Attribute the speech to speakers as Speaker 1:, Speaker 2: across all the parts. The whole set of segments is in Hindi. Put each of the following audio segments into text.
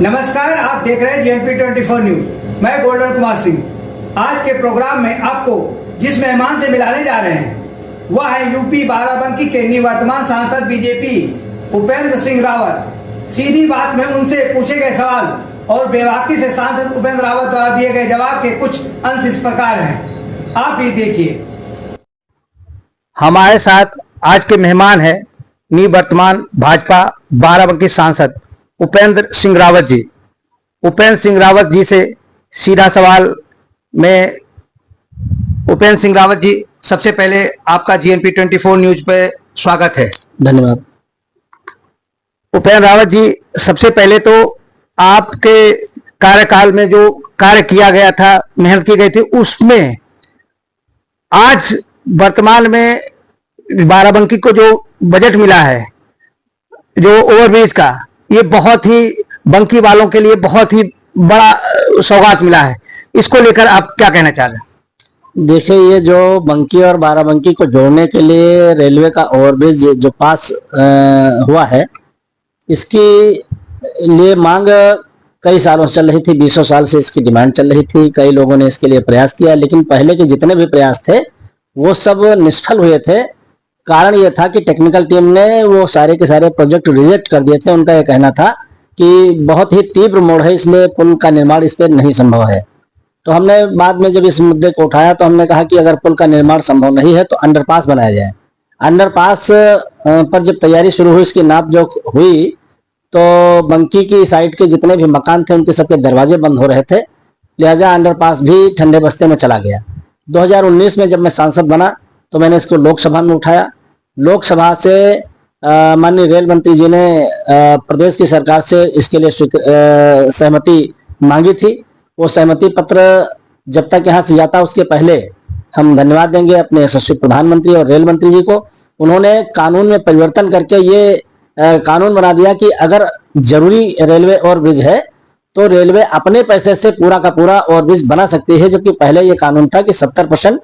Speaker 1: नमस्कार, आप देख रहे हैं JNP 24 न्यूज। मैं गोल्डन कुमार सिंह। आज के प्रोग्राम में आपको जिस मेहमान से मिलाने जा रहे हैं वह है यूपी बाराबंकी के निवर्तमान सांसद बीजेपी उपेंद्र सिंह रावत। सीधी बात में उनसे पूछे गए सवाल और बेबाकी से सांसद उपेंद्र रावत द्वारा दिए गए जवाब के कुछ अंश इस प्रकार हैं, आप भी देखिए।
Speaker 2: हमारे साथ आज के मेहमान है निवर्तमान भाजपा बाराबंकी सांसद उपेंद्र सिंह रावत जी। उपेंद्र सिंह रावत जी से सीधा सवाल में उपेंद्र सिंह रावत जी, सबसे पहले आपका JNP 24 न्यूज पे स्वागत है।
Speaker 3: धन्यवाद।
Speaker 2: उपेंद्र रावत जी, सबसे पहले तो आपके कार्यकाल में जो कार्य किया गया था, मेहनत की गई थी, उसमें आज वर्तमान में बाराबंकी को जो बजट मिला है, जो ओवरब्रिज का, ये बहुत ही बंकी वालों के लिए बहुत ही बड़ा सौगात मिला है। इसको लेकर आप क्या कहना चाह रहे हैं?
Speaker 3: देखिए, ये जो बंकी और बाराबंकी को जोड़ने के लिए रेलवे का ओवरब्रिज जो पास हुआ है, इसकी लिए मांग कई सालों से चल रही थी। 20 साल से इसकी डिमांड चल रही थी। कई लोगों ने इसके लिए प्रयास किया, लेकिन पहले के जितने भी प्रयास थे वो सब निष्फल हुए थे। कारण ये था कि टेक्निकल टीम ने वो सारे के सारे प्रोजेक्ट रिजेक्ट कर दिए थे। उनका ये कहना था कि बहुत ही तीव्र मोड़ है, इसलिए पुल का निर्माण इस पर नहीं संभव है। तो हमने बाद में जब इस मुद्दे को उठाया तो हमने कहा कि अगर पुल का निर्माण संभव नहीं है तो अंडरपास बनाया जाए। अंडरपास पर जब तैयारी शुरू हुई, इसकी नाप जोख हुई, तो बंकी की साइड के जितने भी मकान थे उनके सबके दरवाजे बंद हो रहे थे, लिहाजा अंडरपास भी ठंडे बस्ते में चला गया। 2019 में जब मैं सांसद बना तो मैंने इसको लोकसभा में उठाया। लोकसभा से माननीय रेल मंत्री जी ने प्रदेश की सरकार से इसके लिए सहमति मांगी थी। वो सहमति पत्र जब तक यहाँ से जाता उसके पहले हम धन्यवाद देंगे अपने यशस्वी प्रधानमंत्री और रेल मंत्री जी को। उन्होंने कानून में परिवर्तन करके ये कानून बना दिया कि अगर जरूरी रेलवे ओवरब्रिज है तो रेलवे अपने पैसे से पूरा का पूरा ओवरब्रिज बना सकती है, जबकि पहले ये कानून था कि 70%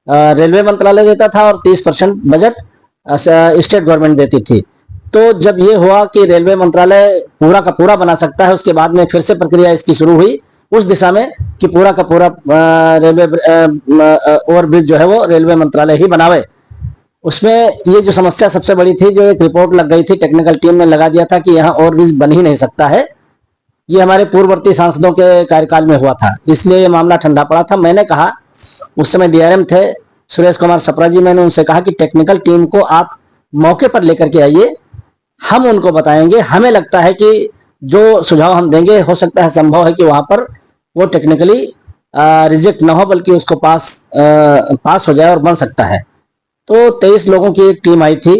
Speaker 3: रेलवे मंत्रालय देता था और 30% बजट स्टेट गवर्नमेंट देती थी। तो जब ये हुआ कि रेलवे मंत्रालय पूरा का पूरा बना सकता है, उसके बाद में फिर से प्रक्रिया इसकी शुरू हुई उस दिशा में कि पूरा का पूरा रेलवे ओवरब्रिज जो है वो रेलवे मंत्रालय ही बनावे। उसमें ये जो समस्या सबसे बड़ी थी, जो एक रिपोर्ट लग गई थी, टेक्निकल टीम ने लगा दिया था कि यहाँ ओवरब्रिज बन ही नहीं सकता है। ये हमारे पूर्ववर्ती सांसदों के कार्यकाल में हुआ था, इसलिए ये मामला ठंडा पड़ा था। मैंने कहा, उस समय DRM थे सुरेश कुमार सप्रा जी, मैंने उनसे कहा कि टेक्निकल टीम को आप मौके पर लेकर के आइए, हम उनको बताएंगे। हमें लगता है कि जो सुझाव हम देंगे, हो सकता है संभव है कि वहां पर वो टेक्निकली रिजेक्ट ना हो, बल्कि उसको पास हो जाए और बन सकता है। तो 23 लोगों की एक टीम आई थी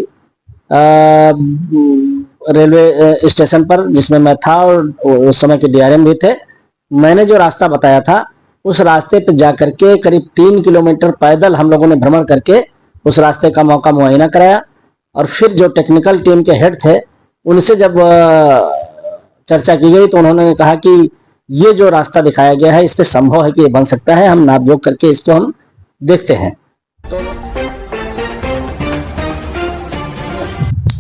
Speaker 3: रेलवे स्टेशन पर, जिसमें मैं था और उस समय के DRM भी थे। मैंने जो रास्ता बताया था उस रास्ते पे जाकर के करीब 3 किलोमीटर पैदल हम लोगों ने भ्रमण करके उस रास्ते का मौका मुआयना कराया। और फिर जो टेक्निकल टीम के हेड थे उनसे जब चर्चा की गई तो उन्होंने कहा कि ये जो रास्ता दिखाया गया है इस पे संभव है कि ये बन सकता है, हम नापजोख करके इसको हम देखते हैं। तो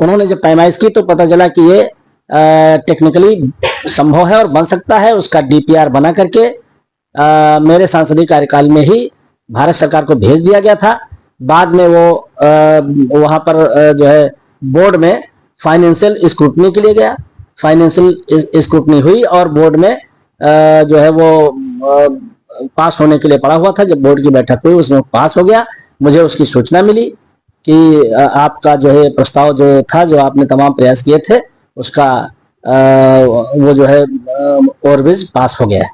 Speaker 3: उन्होंने जब पैमाइश की तो पता चला कि ये टेक्निकली संभव है और बन सकता है। उसका DPR बना करके मेरे सांसदीय कार्यकाल में ही भारत सरकार को भेज दिया गया था। बाद में वो वहां पर जो है बोर्ड में फाइनेंशियल स्क्रूटनी के लिए गया। फाइनेंशियल स्क्रूटनी हुई और बोर्ड में जो है वो पास होने के लिए पड़ा हुआ था। जब बोर्ड की बैठक हुई उसमें पास हो गया। मुझे उसकी सूचना मिली कि आपका जो है प्रस्ताव जो था, जो आपने तमाम प्रयास किए थे, उसका वो जो है ओवरब्रिज पास हो गया है।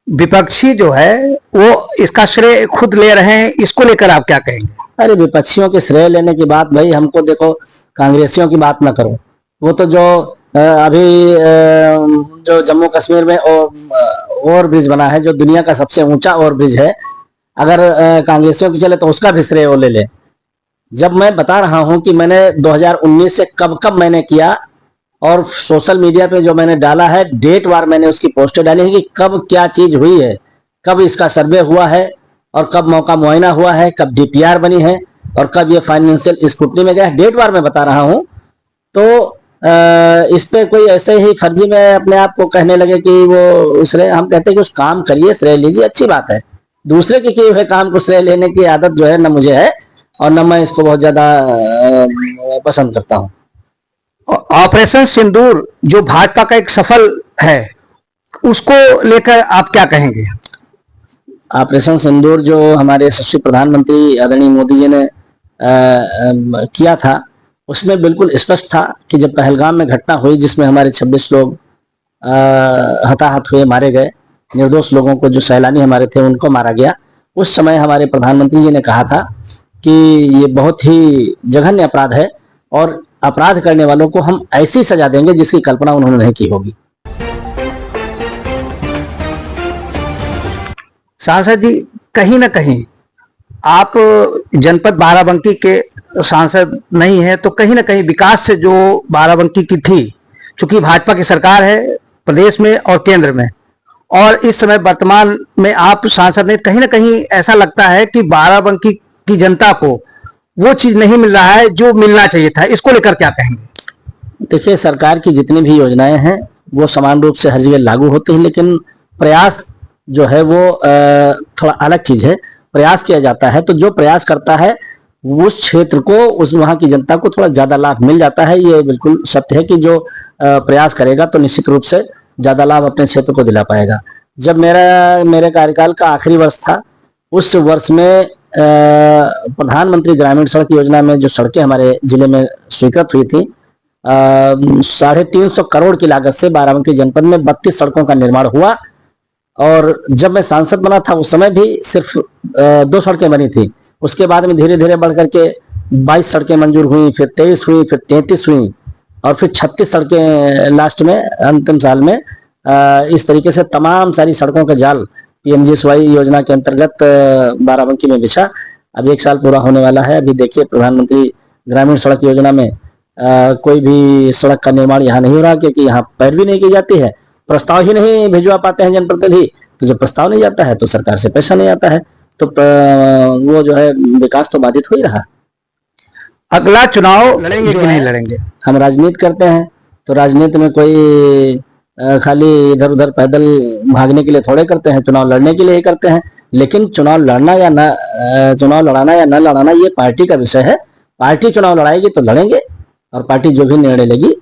Speaker 2: विपक्षी जो है वो इसका श्रेय खुद ले रहे हैं, इसको लेकर आप क्या कहेंगे?
Speaker 3: अरे, विपक्षियों के श्रेय लेने की बात, भाई हमको देखो, कांग्रेसियों की बात ना करो। वो तो जो अभी जो जम्मू कश्मीर में ओवरब्रिज बना है, जो दुनिया का सबसे ऊंचा ओवरब्रिज है, अगर कांग्रेसियों की चले तो उसका भी श्रेय वो ले ले। जब मैं बता रहा हूं कि मैंने 2019 से कब मैंने किया, और सोशल मीडिया पे जो मैंने डाला है, डेट वार मैंने उसकी पोस्टर डाली है कि कब क्या चीज हुई है, कब इसका सर्वे हुआ है और कब मौका मुआयना हुआ है, कब DPR बनी है और कब ये फाइनेंशियल स्क्रूटनी में गया है। डेट वार मैं बता रहा हूं। तो इस पे कोई ऐसे ही फर्जी में अपने आप को कहने लगे कि वो श्रेय, हम कहते हैं कि उस काम करिए, श्रेय लीजिए, अच्छी बात है। दूसरे के किए हुए काम को श्रेय लेने की आदत जो है न मुझे है और न मैं इसको बहुत ज्यादा पसंद करता हूँ।
Speaker 2: ऑपरेशन सिंदूर जो भाजपा का एक सफल है, उसको लेकर आप क्या कहेंगे?
Speaker 3: ऑपरेशन सिंदूर जो हमारे यशस्वी प्रधानमंत्री आदरणीय मोदी जी ने किया था, उसमें बिल्कुल स्पष्ट था कि जब पहलगाम में घटना हुई जिसमें हमारे 26 लोग हताहत हुए, मारे गए, निर्दोष लोगों को जो सैलानी हमारे थे उनको मारा गया, उस समय हमारे प्रधानमंत्री जी ने कहा था कि ये बहुत ही जघन्य अपराध है और अपराध करने वालों को हम ऐसी सजा देंगे जिसकी कल्पना उन्होंने नहीं की होगी।
Speaker 2: सांसद जी, कहीं ना कहीं आप जनपद बाराबंकी के सांसद नहीं है, तो कहीं ना कहीं विकास से जो बाराबंकी की थी, चूंकि भाजपा की सरकार है प्रदेश में और केंद्र में, और इस समय वर्तमान में आप सांसद ने, कहीं ना कहीं ऐसा लगता है कि बाराबंकी की जनता को वो चीज नहीं मिल रहा है जो मिलना चाहिए था। इसको लेकर क्या कहेंगे?
Speaker 3: देखिए, सरकार की जितनी भी योजनाएं हैं वो समान रूप से हर जगह लागू होती है, लेकिन प्रयास जो है वो थोड़ा अलग चीज है। प्रयास किया जाता है तो जो प्रयास करता है उस क्षेत्र को, उस वहां की जनता को थोड़ा ज्यादा लाभ मिल जाता है। ये बिल्कुल सत्य है कि जो प्रयास करेगा तो निश्चित रूप से ज्यादा लाभ अपने क्षेत्र को दिला पाएगा। जब मेरे कार्यकाल का आखिरी वर्ष था, उस वर्ष में प्रधानमंत्री ग्रामीण सड़क योजना में जो सड़कें हमारे जिले में स्वीकृत हुई थी, 350 करोड़ की लागत से बाराबंकी जनपद में 32 सड़कों का निर्माण हुआ। और जब मैं सांसद बना था उस समय भी सिर्फ 2 सड़कें बनी थी। उसके बाद में धीरे धीरे बढ़ करके 22 सड़कें मंजूर हुई, फिर 23 हुई, फिर 33 हुई और फिर 36 सड़कें लास्ट में अंतिम साल में। इस तरीके से तमाम सारी सड़कों का जाल PMGSY योजना के अंतर्गत बाराबंकी में बिछा। अब 1 साल पूरा होने वाला है। अभी देखिए, प्रधानमंत्री ग्रामीण सड़क योजना में कोई भी सड़क का निर्माण यहाँ नहीं हो रहा, क्योंकि यहाँ पैरवी नहीं की जाती है, प्रस्ताव ही नहीं भिजवा पाते हैं जनप्रतिनिधि। तो जब प्रस्ताव नहीं जाता है तो सरकार से पैसा नहीं आता है, तो वो जो है विकास तो बाधित हो ही रहा।
Speaker 2: अगला चुनाव लड़ेंगे कि नहीं लड़ेंगे?
Speaker 3: हम राजनीति करते हैं तो राजनीति में कोई खाली इधर उधर पैदल भागने के लिए थोड़े करते हैं, चुनाव लड़ने के लिए ही करते हैं। लेकिन चुनाव लड़ना या न चुनाव लड़ाना या न लड़ाना ये पार्टी का विषय है। पार्टी चुनाव लड़ाएगी तो लड़ेंगे और पार्टी जो भी निर्णय लेगी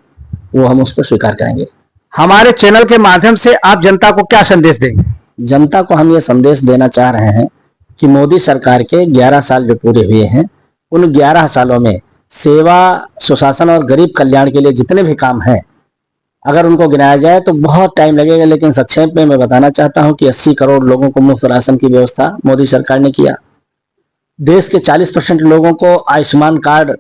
Speaker 3: वो हम उसको स्वीकार करेंगे।
Speaker 2: हमारे चैनल के माध्यम से आप जनता को क्या संदेश देंगे?
Speaker 3: जनता को हम ये संदेश देना चाह रहे हैं कि मोदी सरकार के 11 साल जो पूरे हुए हैं, उन 11 सालों में सेवा, सुशासन और गरीब कल्याण के लिए जितने भी काम हैं, अगर उनको गिनाया जाए तो बहुत टाइम लगेगा। लेकिन संक्षेप में मैं बताना चाहता हूं कि 80 करोड़ लोगों को मुफ्त राशन की व्यवस्था मोदी सरकार ने किया। देश के 40% लोगों को आयुष्मान कार्ड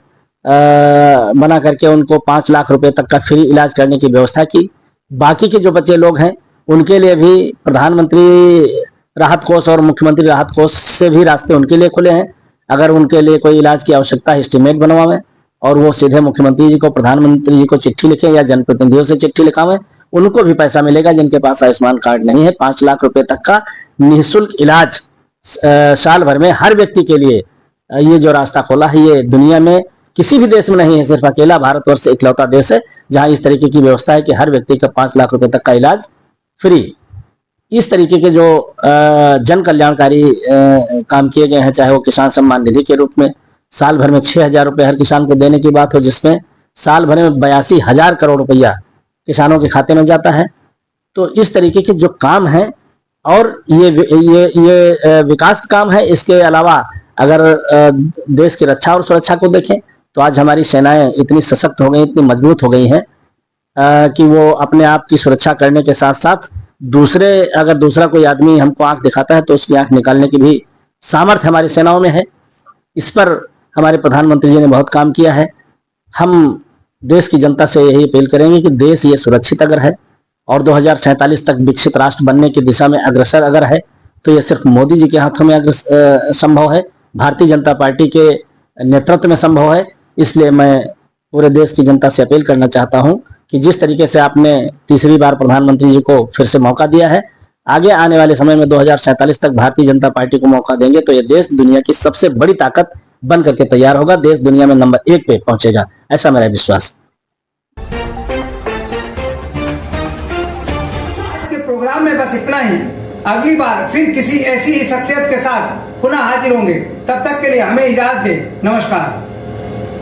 Speaker 3: बना करके उनको 5 लाख रुपए तक का फ्री इलाज करने की व्यवस्था की। बाकी के जो बच्चे लोग हैं उनके लिए भी प्रधानमंत्री राहत कोष और मुख्यमंत्री राहत कोष से भी रास्ते उनके लिए खुले हैं। अगर उनके लिए कोई इलाज की आवश्यकता है, एस्टीमेट बनवावें और वो सीधे मुख्यमंत्री जी को, प्रधानमंत्री जी को चिट्ठी लिखें या जनप्रतिनिधियों से चिट्ठी लिखावें, उनको भी पैसा मिलेगा। जिनके पास आयुष्मान कार्ड नहीं है, 5 लाख रुपए तक का निःशुल्क इलाज साल भर में हर व्यक्ति के लिए ये जो रास्ता खोला है, ये दुनिया में किसी भी देश में नहीं है। सिर्फ अकेला भारतवर्ष इकलौता देश है जहां इस तरीके की व्यवस्था है कि हर व्यक्ति का 5 लाख रुपए तक का इलाज फ्री। इस तरीके के जो जन कल्याणकारी काम किए गए हैं, चाहे वो किसान सम्मान निधि के रूप में साल भर में 6,000 रुपए हर किसान को देने की बात हो, जिसमें साल भर में 82,000 करोड़ रुपया किसानों के खाते में जाता है। तो इस तरीके के जो काम है और ये विकास का काम है। इसके अलावा अगर देश की रक्षा और सुरक्षा को देखें तो आज हमारी सेनाएं इतनी सशक्त हो गई, इतनी मजबूत हो गई हैं कि वो अपने आप की सुरक्षा करने के साथ साथ अगर दूसरा कोई आदमी हमको आंख दिखाता है तो उसकी आंख निकालने की भी सामर्थ्य हमारी सेनाओं में है। इस पर हमारे प्रधानमंत्री जी ने बहुत काम किया है। हम देश की जनता से यही अपील करेंगे कि देश ये सुरक्षित अगर है और 2047 तक विकसित राष्ट्र बनने की दिशा में अग्रसर अगर है तो ये सिर्फ मोदी जी के हाथों में संभव है, भारतीय जनता पार्टी के नेतृत्व में संभव है। इसलिए मैं पूरे देश की जनता से अपील करना चाहता हूं कि जिस तरीके से आपने तीसरी बार प्रधानमंत्री जी को फिर से मौका दिया है, आगे आने वाले समय में 2047 तक भारतीय जनता पार्टी को मौका देंगे तो ये देश दुनिया की सबसे बड़ी ताकत बन करके तैयार होगा। देश दुनिया में नंबर 1 पे पहुंचेगा, ऐसा मेरा विश्वास है।
Speaker 1: प्रोग्राम में बस इतना ही। अगली बार फिर किसी ऐसी ही शख्सियत के साथ पुनः हाजिर होंगे। तब तक के लिए हमें इजाजत दें। नमस्कार।